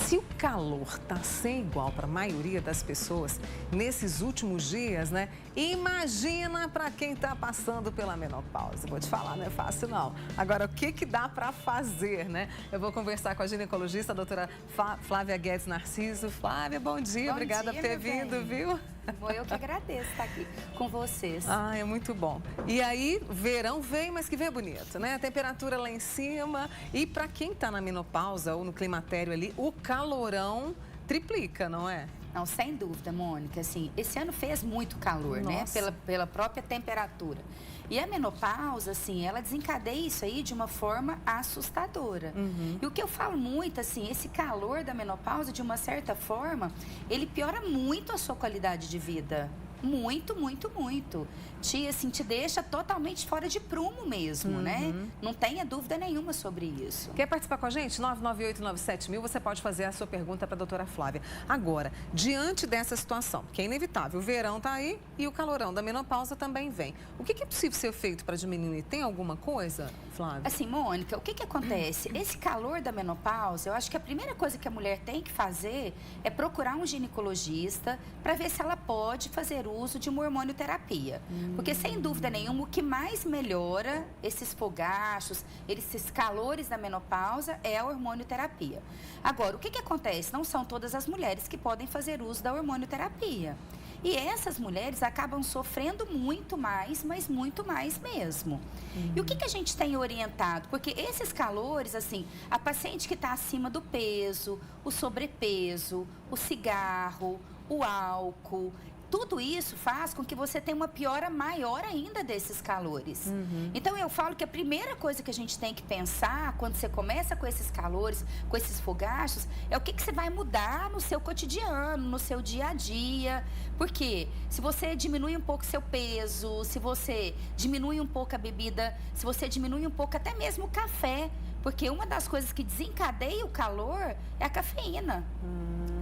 Se o calor tá sem igual para a maioria das pessoas nesses últimos dias, né? Imagina para quem tá passando pela menopausa. Vou te falar, não é fácil não. Agora, o que dá para fazer, né? Eu vou conversar com a ginecologista, a doutora Flávia Guedes Narciso. Flávia, bom dia. Obrigada por ter vindo, viu? Bom, eu que agradeço estar aqui com vocês. Ah, é muito bom. E aí, verão vem, mas que vem bonito, né? A temperatura lá em cima. E para quem tá na menopausa ou no climatério ali, o calorão triplica, não é? Não, sem dúvida, Mônica. Assim, esse ano fez muito calor, Nossa, né? Pela própria temperatura. E a menopausa, assim, ela desencadeia isso aí de uma forma assustadora. E o que eu falo muito, assim, esse calor da menopausa, de uma certa forma, ele piora muito a sua qualidade de vida. Muito, muito, muito. Te deixa totalmente fora de prumo mesmo, né? Não tenha dúvida nenhuma sobre isso. Quer participar com a gente? 998-97-1000, você pode fazer a sua pergunta para a doutora Flávia. Agora, diante dessa situação, que é inevitável, o verão tá aí e o calorão da menopausa também vem. O que é possível ser feito para diminuir? Tem alguma coisa, Flávia? Assim, Mônica, o que acontece? Esse calor da menopausa, eu acho que a primeira coisa que a mulher tem que fazer é procurar um ginecologista para ver se ela pode fazer uso de uma hormonioterapia. Porque, sem dúvida nenhuma, o que mais melhora esses fogachos, esses calores da menopausa é a hormonioterapia. Agora, o que acontece? Não são todas as mulheres que podem fazer uso da hormonioterapia. E essas mulheres acabam sofrendo muito mais, mas muito mais mesmo. E o que a gente tem orientado? Porque esses calores, assim, a paciente que está acima do peso, o sobrepeso, o cigarro, o álcool, tudo isso faz com que você tenha uma piora maior ainda desses calores. Então, eu falo que a primeira coisa que a gente tem que pensar quando você começa com esses calores, com esses fogachos, é o que você vai mudar no seu cotidiano, no seu dia a dia. Porque se você diminui um pouco seu peso, se você diminui um pouco a bebida, se você diminui um pouco até mesmo o café, porque uma das coisas que desencadeia o calor é a cafeína.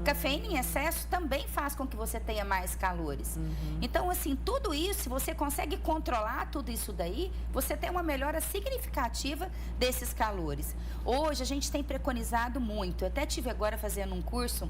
Cafeína em excesso também faz com que você tenha mais calores. Então, assim, tudo isso, se você consegue controlar tudo isso daí, você tem uma melhora significativa desses calores. Hoje, a gente tem preconizado muito. Eu até estive agora fazendo um curso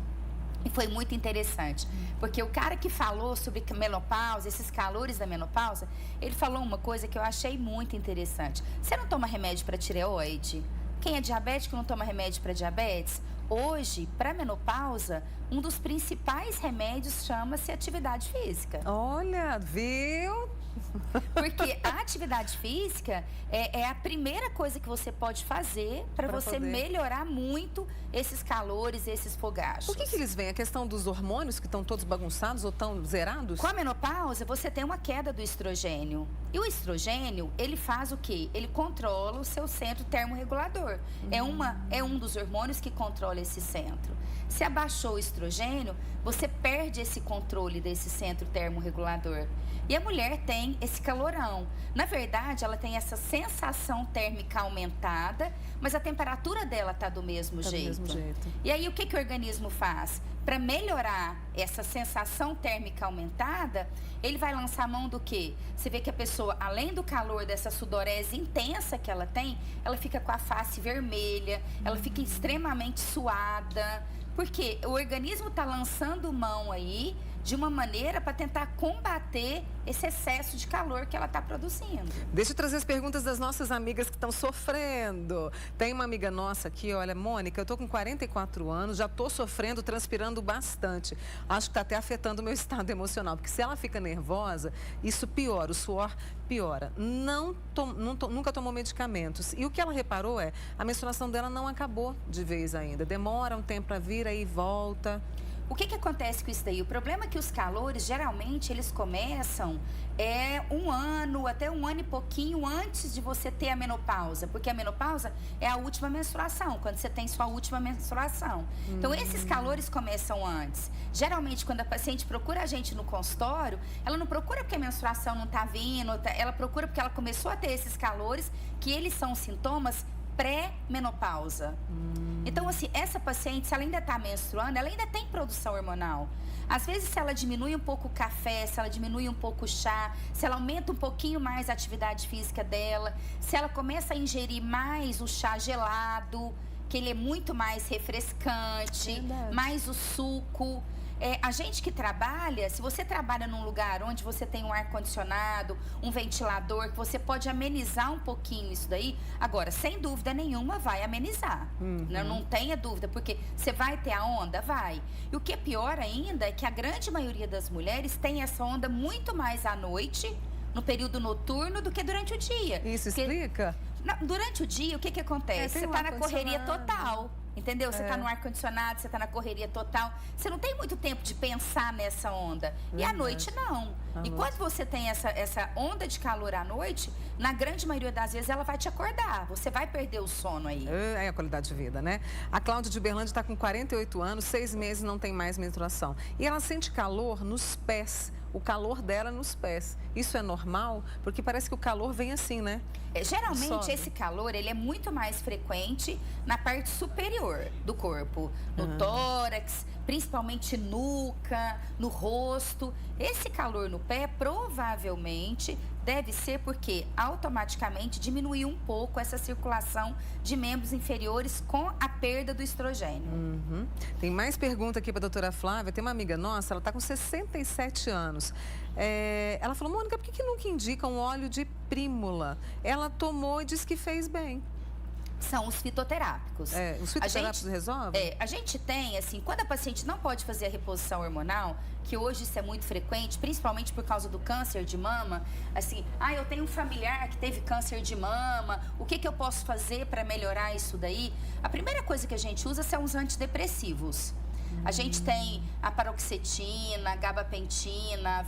e foi muito interessante. Porque o cara que falou sobre menopausa, esses calores da menopausa, ele falou uma coisa que eu achei muito interessante. Você não toma remédio para tireoide? Quem é diabético não toma remédio para diabetes? Hoje, para menopausa, um dos principais remédios chama-se atividade física. Olha, viu? Porque a atividade física é a primeira coisa que você pode fazer para você melhorar muito esses calores, esses fogachos. Por que eles vêm? A questão dos hormônios que estão todos bagunçados ou estão zerados? Com a menopausa, você tem uma queda do estrogênio. E o estrogênio, ele faz o quê? Ele controla o seu centro termorregulador. É um dos hormônios que controla esse centro. Se abaixou o estrogênio, você perde esse controle desse centro termorregulador. E a mulher tem esse calorão. Na verdade, ela tem essa sensação térmica aumentada, mas a temperatura dela está do mesmo jeito. E aí, o que o organismo faz? Para melhorar essa sensação térmica aumentada, ele vai lançar mão do quê? Você vê que a pessoa, além do calor dessa sudorese intensa que ela tem, ela fica com a face vermelha, ela fica extremamente suada, porque o organismo está lançando mão aí de uma maneira para tentar combater esse excesso de calor que ela está produzindo. Deixa eu trazer as perguntas das nossas amigas que estão sofrendo. Tem uma amiga nossa aqui, olha, Mônica, eu tô com 44 anos, já tô sofrendo, transpirando bastante. Acho que está até afetando o meu estado emocional, porque se ela fica nervosa, isso piora, o suor piora. Nunca tomou medicamentos. E o que ela reparou é, a menstruação dela não acabou de vez ainda. Demora um tempo para vir, aí volta. O que acontece com isso daí? O problema é que os calores, geralmente, eles começam um ano, até um ano e pouquinho antes de você ter a menopausa. Porque a menopausa é a última menstruação, quando você tem sua última menstruação. Então, esses calores começam antes. Geralmente, quando a paciente procura a gente no consultório, ela não procura porque a menstruação não está vindo, ela procura porque ela começou a ter esses calores, que eles são sintomas pré-menopausa. Então, assim, essa paciente, se ela ainda está menstruando, ela ainda tem produção hormonal. Às vezes, se ela diminui um pouco o café, se ela diminui um pouco o chá, se ela aumenta um pouquinho mais a atividade física dela, se ela começa a ingerir mais o chá gelado, que ele é muito mais refrescante, Verdade. mais o suco. A gente que trabalha, se você trabalha num lugar onde você tem um ar-condicionado, um ventilador, que você pode amenizar um pouquinho isso daí, agora, sem dúvida nenhuma, vai amenizar. Não tenha dúvida, porque você vai ter a onda? Vai. E o que é pior ainda é que a grande maioria das mulheres tem essa onda muito mais à noite, no período noturno, do que durante o dia. Isso Porque, explica? durante o dia, o que acontece? tem Você um está na correria ar-condicionado. total. Entendeu? Você está no ar-condicionado, você está na correria total. Você não tem muito tempo de pensar nessa onda. E à Verdade. noite, não. À E noite. quando você tem essa onda de calor à noite, na grande maioria das vezes ela vai te acordar. Você vai perder o sono aí. É a qualidade de vida, né? A Cláudia de Uberlândia está com 48 anos, 6 meses, não tem mais menstruação. E ela sente calor nos pés. O calor dela nos pés. Isso é normal? Porque parece que o calor vem assim, né? Geralmente, Sobe. esse calor, ele é muito mais frequente na parte superior do corpo. No tórax, principalmente nuca, no rosto. Esse calor no pé, provavelmente, deve ser porque automaticamente diminuiu um pouco essa circulação de membros inferiores com a perda do estrogênio. Tem mais pergunta aqui para a doutora Flávia. Tem uma amiga nossa, ela está com 67 anos. Ela falou, Mônica, por que nunca indica um óleo de prímula? Ela tomou e disse que fez bem. São os fitoterápicos. Os fitoterápicos resolvem? A gente tem, assim, quando a paciente não pode fazer a reposição hormonal, que hoje isso é muito frequente, principalmente por causa do câncer de mama, assim, eu tenho um familiar que teve câncer de mama, o que eu posso fazer para melhorar isso daí? A primeira coisa que a gente usa são os antidepressivos. A gente tem a paroxetina, a gabapentina, a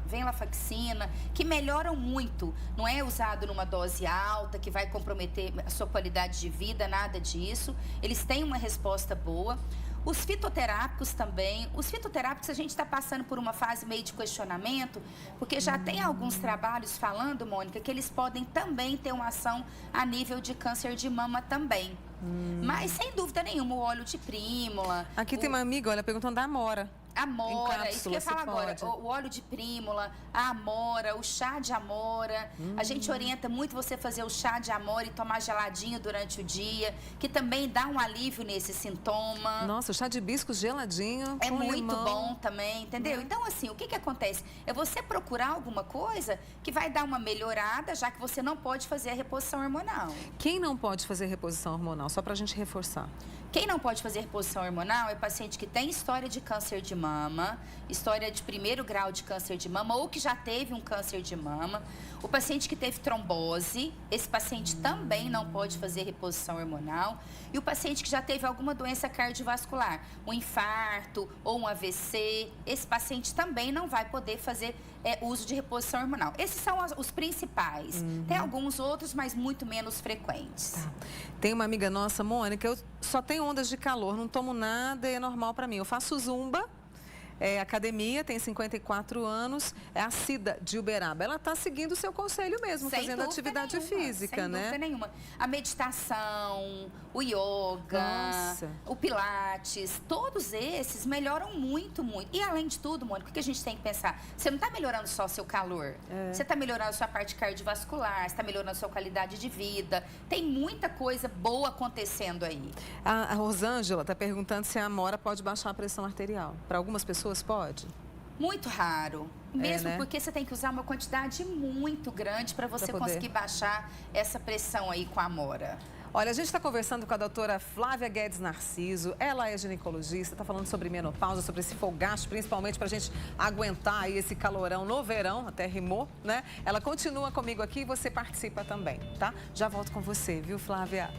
venlafaxina, que melhoram muito. Não é usado numa dose alta, que vai comprometer a sua qualidade de vida, nada disso. Eles têm uma resposta boa. Os fitoterápicos também. Os fitoterápicos a gente está passando por uma fase meio de questionamento, porque já tem alguns trabalhos falando, Mônica, que eles podem também ter uma ação a nível de câncer de mama também. Mas, sem dúvida nenhuma, o óleo de prímula... Aqui tem uma amiga, olha, perguntando da amora. Amora, isso que eu ia falar agora, pode. o óleo de prímula, a amora, o chá de amora. A gente orienta muito você fazer o chá de amora e tomar geladinho durante o dia, que também dá um alívio nesse sintoma. Nossa, o chá de hibiscos geladinho É com muito limão. bom também, entendeu? Então, assim, o que acontece? É você procurar alguma coisa que vai dar uma melhorada, já que você não pode fazer a reposição hormonal. Quem não pode fazer reposição hormonal? Só pra gente reforçar. Quem não pode fazer reposição hormonal é paciente que tem história de câncer de mama, história de 1º grau de câncer de mama ou que já teve um câncer de mama. O paciente que teve trombose, esse paciente também não pode fazer reposição hormonal. E o paciente que já teve alguma doença cardiovascular, um infarto ou um AVC, esse paciente também não vai poder fazer uso de reposição hormonal. Esses são os principais. Tem alguns outros, mas muito menos frequentes. Tem uma amiga nossa, Mônica, eu só tenho ondas de calor, não tomo nada, é normal pra mim. Eu faço zumba, academia, tem 54 anos, é a Cida de Uberaba. Ela está seguindo o seu conselho mesmo, Sem fazendo dúvida atividade nenhuma, física, sem né? dúvida nenhuma. A meditação, o yoga, Nossa. o pilates, todos esses melhoram muito, muito. E além de tudo, Mônica, o que a gente tem que pensar? Você não está melhorando só o seu calor, você está melhorando a sua parte cardiovascular, você está melhorando a sua qualidade de vida. Tem muita coisa boa acontecendo aí. A Rosângela está perguntando se a amora pode baixar a pressão arterial. Para algumas pessoas pode? Muito raro. Mesmo né? porque você tem que usar uma quantidade muito grande para você poder. conseguir baixar essa pressão aí com a amora. Olha, a gente está conversando com a doutora Flávia Guedes Narciso. Ela é ginecologista, está falando sobre menopausa, sobre esse fogacho, principalmente para a gente aguentar aí esse calorão no verão, até rimou, né? Ela continua comigo aqui e você participa também, tá? Já volto com você, viu, Flávia?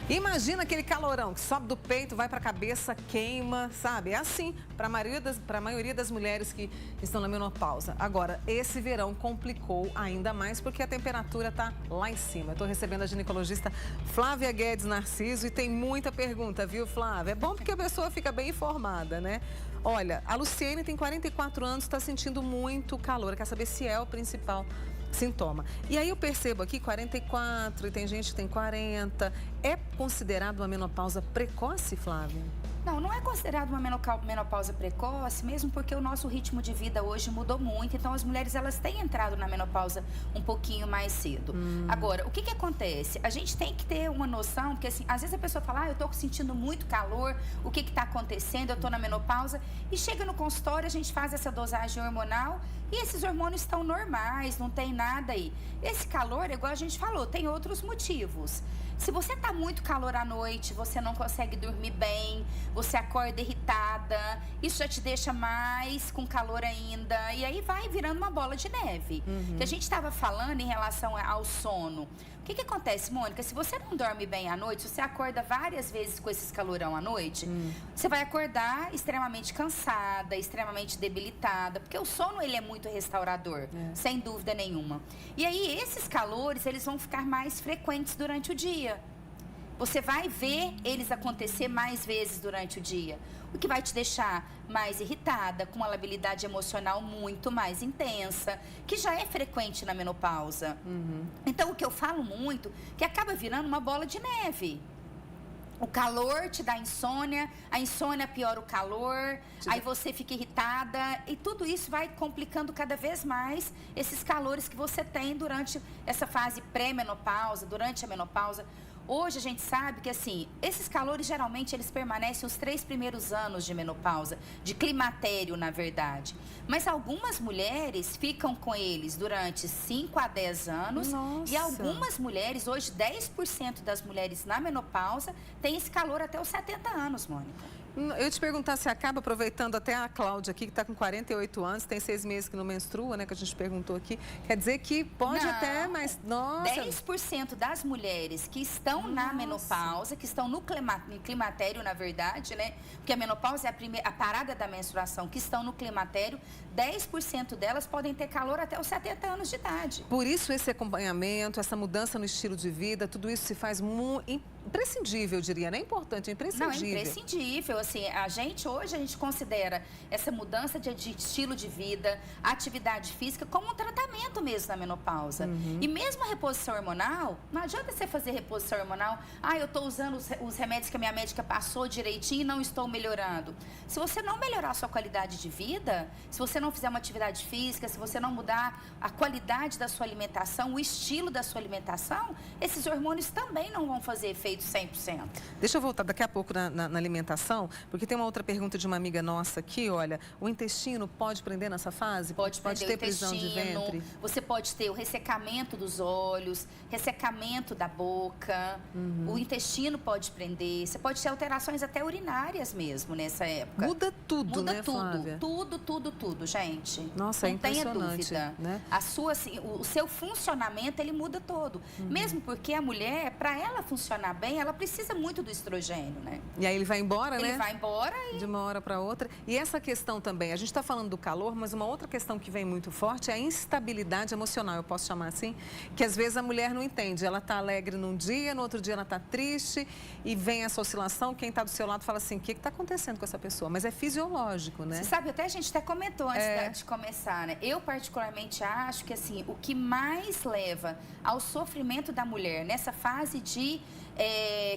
Imagina aquele calorão que sobe do peito, vai para a cabeça, queima, sabe? É assim para a maioria das mulheres que estão na menopausa. Agora, esse verão complicou ainda mais porque a temperatura está lá em cima. Estou recebendo a ginecologista Flávia Guedes Narciso e tem muita pergunta, viu, Flávia? É bom porque a pessoa fica bem informada, né? Olha, a Luciene tem 44 anos, está sentindo muito calor, quer saber se é o principal sintoma. E aí eu percebo aqui 44 e tem gente que tem 40. É considerado uma menopausa precoce, Flávia? Não, não é considerado uma menopausa precoce, mesmo porque o nosso ritmo de vida hoje mudou muito. Então, as mulheres, elas têm entrado na menopausa um pouquinho mais cedo. Agora, o que acontece? A gente tem que ter uma noção, porque assim, às vezes a pessoa fala, eu tô sentindo muito calor, o que tá acontecendo? Eu tô na menopausa. E chega no consultório, a gente faz essa dosagem hormonal e esses hormônios estão normais, não tem nada aí. Esse calor, igual a gente falou, tem outros motivos. Se você tá muito calor à noite, você não consegue dormir bem, você acorda irritada, isso já te deixa mais com calor ainda, e aí vai virando uma bola de neve. Que a gente estava falando em relação ao sono. O que acontece, Mônica? Se você não dorme bem à noite, se você acorda várias vezes com esses calorão à noite, você vai acordar extremamente cansada, extremamente debilitada, porque o sono, ele é muito restaurador, sem dúvida nenhuma. E aí, esses calores, eles vão ficar mais frequentes durante o dia. Você vai ver eles acontecer mais vezes durante o dia, o que vai te deixar mais irritada, com uma labilidade emocional muito mais intensa, que já é frequente na menopausa. Então, o que eu falo muito, que acaba virando uma bola de neve. O calor te dá insônia, a insônia piora o calor, aí você fica irritada e tudo isso vai complicando cada vez mais esses calores que você tem durante essa fase pré-menopausa, durante a menopausa. Hoje a gente sabe que, assim, esses calores geralmente eles permanecem os 3 primeiros anos de menopausa, de climatério, na verdade. Mas algumas mulheres ficam com eles durante 5 a 10 anos. Nossa. E algumas mulheres, hoje 10% das mulheres na menopausa têm esse calor até os 70 anos, Mônica. Eu te perguntar se acaba aproveitando até a Cláudia aqui, que está com 48 anos, tem 6 meses que não menstrua, né, que a gente perguntou aqui. Quer dizer que pode até, mas, nossa... 10% das mulheres que estão na menopausa, que estão no climatério, na verdade, né? Porque a menopausa é a parada da menstruação, que estão no climatério, 10% delas podem ter calor até os 70 anos de idade. Por isso esse acompanhamento, essa mudança no estilo de vida, tudo isso se faz imprescindível, eu diria, não é importante, é imprescindível. Não, é imprescindível. Assim, hoje a gente considera essa mudança de estilo de vida, atividade física, como um tratamento mesmo na menopausa. E mesmo a reposição hormonal, não adianta você fazer reposição hormonal, eu estou usando os remédios que a minha médica passou direitinho e não estou melhorando. Se você não melhorar a sua qualidade de vida, se você não fizer uma atividade física, se você não mudar a qualidade da sua alimentação, o estilo da sua alimentação, esses hormônios também não vão fazer efeito 100%. Deixa eu voltar daqui a pouco na alimentação, porque tem uma outra pergunta de uma amiga nossa aqui, olha, o intestino pode prender nessa fase? Pode ter prisão de ventre? Você pode ter o ressecamento dos olhos, ressecamento da boca, o intestino pode prender, você pode ter alterações até urinárias mesmo nessa época. Muda tudo, Muda né, tudo, Flávia? tudo, gente. Nossa, não é impressionante, tenha dúvida. Né? O seu funcionamento, ele muda todo. Mesmo porque a mulher, para ela funcionar bem, ela precisa muito do estrogênio, né? E aí ele vai embora, né? Ele vai embora e... De uma hora para outra. E essa questão também, a gente está falando do calor, mas uma outra questão que vem muito forte é a instabilidade emocional, eu posso chamar assim, que às vezes a mulher não entende. Ela está alegre num dia, no outro dia ela está triste e vem essa oscilação, quem está do seu lado fala assim, o que está acontecendo com essa pessoa? Mas é fisiológico, né? Você sabe, até a gente até comentou antes de começar, né? Eu particularmente acho que, assim, o que mais leva ao sofrimento da mulher nessa fase de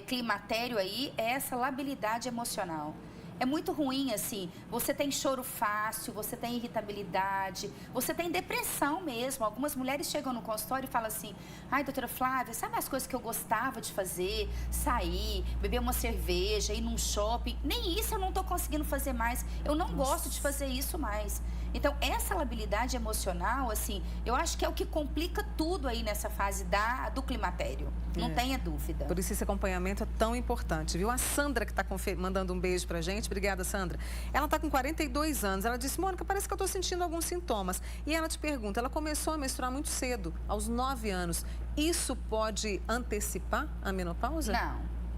climatério aí é essa labilidade emocional. É muito ruim, assim, você tem choro fácil, você tem irritabilidade, você tem depressão mesmo. Algumas mulheres chegam no consultório e falam assim, doutora Flávia, sabe as coisas que eu gostava de fazer? Sair, beber uma cerveja, ir num shopping. Nem isso eu não estou conseguindo fazer mais. Eu não gosto de fazer isso mais. Então, essa labilidade emocional, assim, eu acho que é o que complica tudo aí nessa fase do climatério. Não tenha dúvida. Por isso esse acompanhamento é tão importante, viu? A Sandra, que está mandando um beijo pra gente. Obrigada, Sandra. Ela está com 42 anos. Ela disse, Mônica, parece que eu estou sentindo alguns sintomas. E ela te pergunta, ela começou a menstruar muito cedo, aos 9 anos. Isso pode antecipar a menopausa?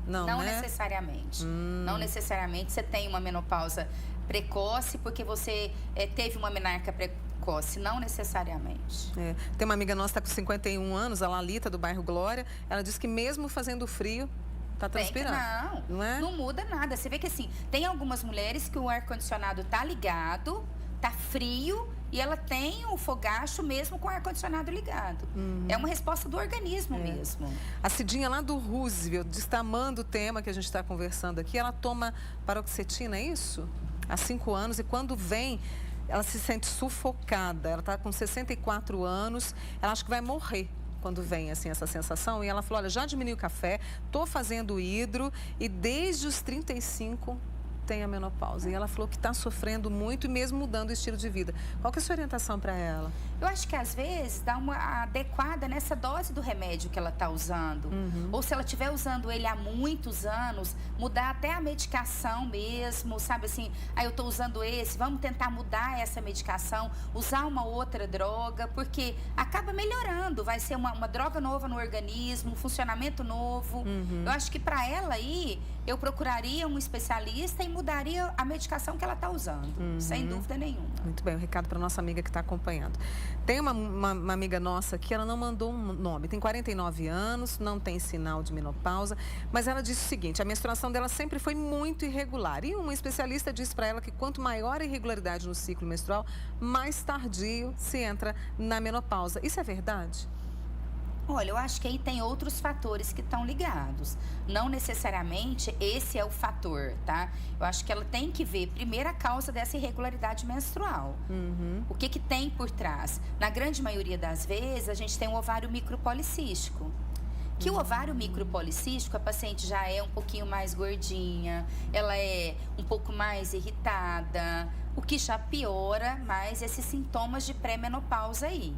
Não, né? necessariamente. Não necessariamente. Você tem uma menopausa precoce porque você teve uma menarca precoce, não necessariamente. Tem uma amiga nossa que está com 51 anos, a Lalita, do bairro Glória. Ela disse que mesmo fazendo frio, está transpirando. Não muda nada. Você vê que, assim, tem algumas mulheres que o ar-condicionado tá ligado, tá frio e ela tem o fogacho mesmo com o ar-condicionado ligado. É uma resposta do organismo mesmo. A Cidinha lá do Roosevelt, destamando o tema que a gente está conversando aqui, ela toma paroxetina, é isso? Há 5 anos, e quando vem, ela se sente sufocada. Ela está com 64 anos, ela acha que vai morrer quando vem assim essa sensação. E ela falou, olha, já diminui o café, estou fazendo hidro e desde os 35 tem a menopausa. E ela falou que está sofrendo muito e mesmo mudando o estilo de vida. Qual que é a sua orientação para ela? Eu acho que às vezes dá uma adequada nessa dose do remédio que ela está usando. Ou se ela estiver usando ele há muitos anos, mudar até a medicação mesmo, sabe assim, eu estou usando esse, vamos tentar mudar essa medicação, usar uma outra droga, porque acaba melhorando, vai ser uma droga nova no organismo, um funcionamento novo. Eu acho que para ela aí, eu procuraria um especialista e mudaria a medicação que ela está usando, sem dúvida nenhuma. Muito bem, o recado para nossa amiga que está acompanhando. Tem uma amiga nossa aqui, ela não mandou um nome, tem 49 anos, não tem sinal de menopausa, mas ela disse o seguinte, a menstruação dela sempre foi muito irregular. E uma especialista disse para ela que quanto maior a irregularidade no ciclo menstrual, mais tardio se entra na menopausa. Isso é verdade? Olha, eu acho que aí tem outros fatores que estão ligados. Não necessariamente esse é o fator, tá? Eu acho que ela tem que ver primeiro a causa dessa irregularidade menstrual. O que tem por trás? Na grande maioria das vezes, a gente tem um ovário micropolicístico. Que o ovário micropolicístico, a paciente já é um pouquinho mais gordinha, ela é um pouco mais irritada, o que já piora mais esses sintomas de pré-menopausa aí.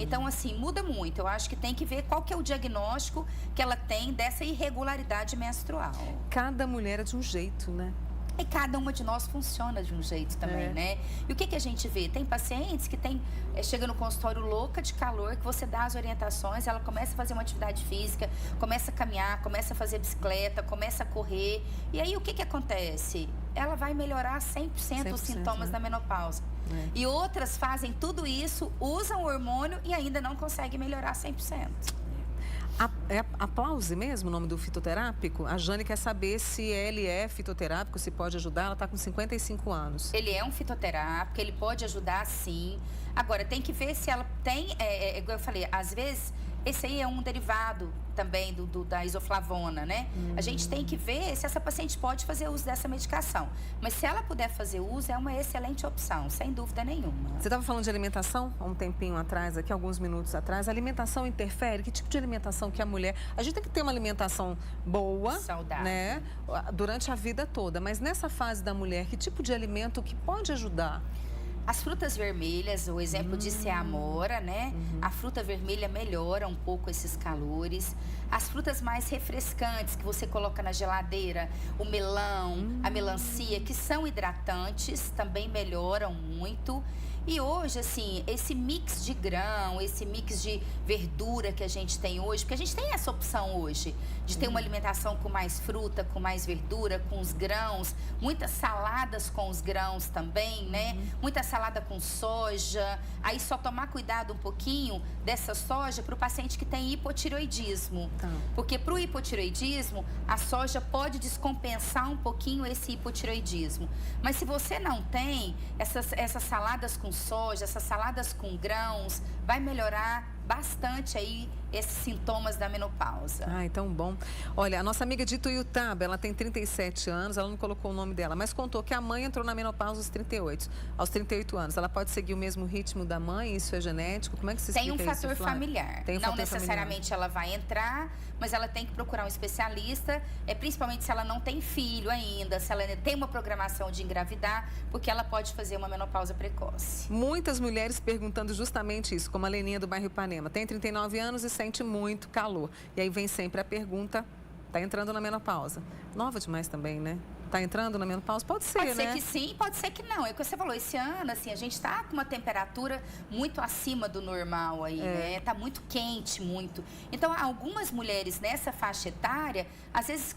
Então, assim, muda muito. Eu acho que tem que ver qual que é o diagnóstico que ela tem dessa irregularidade menstrual. Cada mulher é de um jeito, né? E cada uma de nós funciona de um jeito também, né? E o que a gente vê? Tem pacientes que chega no consultório louca de calor, que você dá as orientações, ela começa a fazer uma atividade física, começa a caminhar, começa a fazer bicicleta, começa a correr. E aí, o que acontece? Ela vai melhorar 100% os sintomas da menopausa. E outras fazem tudo isso, usam o hormônio e ainda não conseguem melhorar 100%. É Aplause mesmo o nome do fitoterápico? A Jane quer saber se ele é fitoterápico, se pode ajudar. Ela está com 55 anos. Ele é um fitoterápico, ele pode ajudar sim. Agora, tem que ver se ela tem, igual eu falei, às vezes, esse aí é um derivado também da isoflavona, né? A gente tem que ver se essa paciente pode fazer uso dessa medicação. Mas se ela puder fazer uso, é uma excelente opção, sem dúvida nenhuma. Você estava falando de alimentação há um tempinho atrás, aqui alguns minutos atrás. A alimentação interfere? Que tipo de alimentação que a mulher... A gente tem que ter uma alimentação boa, saudável, né? Durante a vida toda. Mas nessa fase da mulher, que tipo de alimento que pode ajudar? As frutas vermelhas, o exemplo disso é a amora, né? A fruta vermelha melhora um pouco esses calores. As frutas mais refrescantes que você coloca na geladeira, o melão, a melancia, que são hidratantes, também melhoram muito. E hoje, assim, esse mix de grão, esse mix de verdura que a gente tem hoje, porque a gente tem essa opção hoje de ter uma alimentação com mais fruta, com mais verdura, com os grãos, muitas saladas com os grãos também, né? Muita salada com soja. Aí só tomar cuidado um pouquinho dessa soja para o paciente que tem hipotireoidismo. Porque para o hipotireoidismo, a soja pode descompensar um pouquinho esse hipotireoidismo. Mas se você não tem essas saladas com soja, essas saladas com grãos, vai melhorar bastante aí esses sintomas da menopausa. Ai, tão bom. Olha, a nossa amiga de Ituiutaba, ela tem 37 anos, ela não colocou o nome dela, mas contou que a mãe entrou na menopausa aos 38 anos. Ela pode seguir o mesmo ritmo da mãe? Isso é genético? Como é que se explica isso, Tem um fator familiar. Tem um não fator necessariamente familiar. ela vai entrar, mas ela tem que procurar um especialista, principalmente se ela não tem filho ainda, se ela tem uma programação de engravidar, porque ela pode fazer uma menopausa precoce. Muitas mulheres perguntando justamente isso, como a Leninha do bairro Ipanema. Tem 39 anos e sente muito calor. E aí vem sempre a pergunta, tá entrando na menopausa. Nova demais também, né? Tá entrando na menopausa? Pode ser, né? Pode ser que sim, pode ser que não. É o que você falou, esse ano, assim, a gente tá com uma temperatura muito acima do normal aí, né? Tá muito quente, muito. Então, algumas mulheres nessa faixa etária, às vezes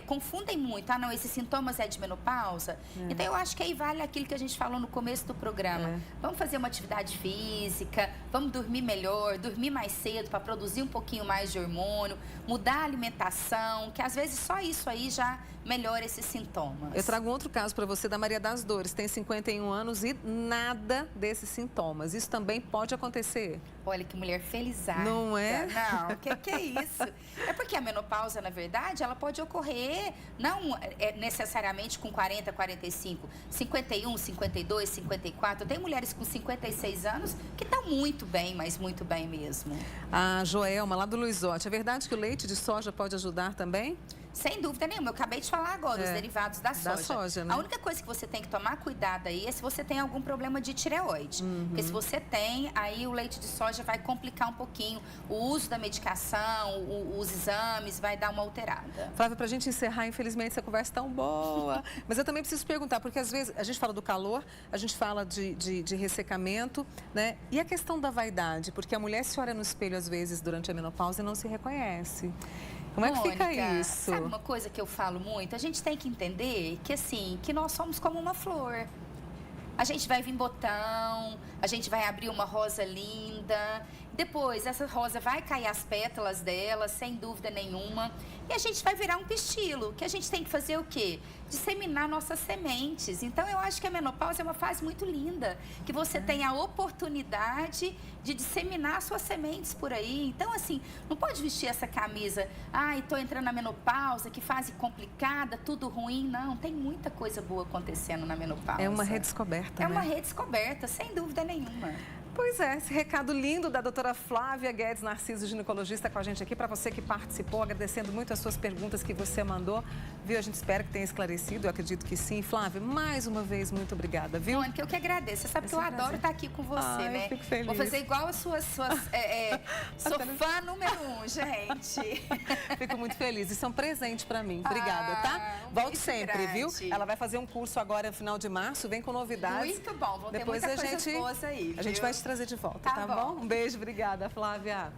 confundem muito. Ah, não, esses sintomas é de menopausa. Então, eu acho que aí vale aquilo que a gente falou no começo do programa. Vamos fazer uma atividade física, vamos dormir melhor, dormir mais cedo para produzir um pouquinho mais de hormônio, mudar a alimentação, que às vezes só isso aí já melhora esses sintomas. sintomas. Eu trago um outro caso para você da Maria das Dores, tem 51 anos e nada desses sintomas. Isso também pode acontecer? Olha que mulher felizarda. Não é? Não, que é isso? É porque a menopausa, na verdade, ela pode ocorrer não necessariamente com 40, 45, 51, 52, 54. Tem mulheres com 56 anos que estão muito bem, mas muito bem mesmo. A Joelma, lá do Luizote, é verdade que o leite de soja pode ajudar também? Sem dúvida nenhuma. Eu acabei de falar agora, os derivados da soja. Da soja, né? A única coisa que você tem que tomar cuidado aí é se você tem algum problema de tireoide. Porque se você tem, aí o leite de soja vai complicar um pouquinho o uso da medicação, os exames, vai dar uma alterada. Flávia, para a gente encerrar, infelizmente, essa conversa é tão boa. Mas eu também preciso perguntar, porque às vezes a gente fala do calor, a gente fala de ressecamento, né? E a questão da vaidade? Porque a mulher se olha no espelho, às vezes, durante a menopausa e não se reconhece. Como é que fica isso? Sabe uma coisa que eu falo muito? A gente tem que entender que, assim, que nós somos como uma flor. A gente vai vir botão, a gente vai abrir uma rosa linda, depois essa rosa vai cair as pétalas dela, sem dúvida nenhuma, e a gente vai virar um pistilo, que a gente tem que fazer o quê? Disseminar nossas sementes. Então, eu acho que a menopausa é uma fase muito linda, que você tem a oportunidade de disseminar suas sementes por aí. Então, assim, não pode vestir essa camisa, ai, tô entrando na menopausa, que fase complicada, tudo ruim. Não, tem muita coisa boa acontecendo na menopausa. É uma redescoberta, É né? uma redescoberta, sem dúvida nenhuma. Pois é, esse recado lindo da doutora Flávia Guedes Narciso, ginecologista, com a gente aqui. Para você que participou, agradecendo muito as suas perguntas que você mandou. Viu? A gente espera que tenha esclarecido, eu acredito que sim. Flávia, mais uma vez, muito obrigada, viu? Mônica, eu que agradeço. Você sabe que eu adoro estar aqui com você, né? Eu fico feliz. Vou fazer igual as suas sou fã número 1, gente. Fico muito feliz. Isso é um presente para mim. Obrigada, tá? Volte sempre, grande. Viu? Ela vai fazer um curso agora no final de março, vem com novidades. Muito bom, vão ter Depois muitas coisas boas aí, a gente viu? vai te trazer de volta, Tá bom? Um beijo, obrigada, Flávia.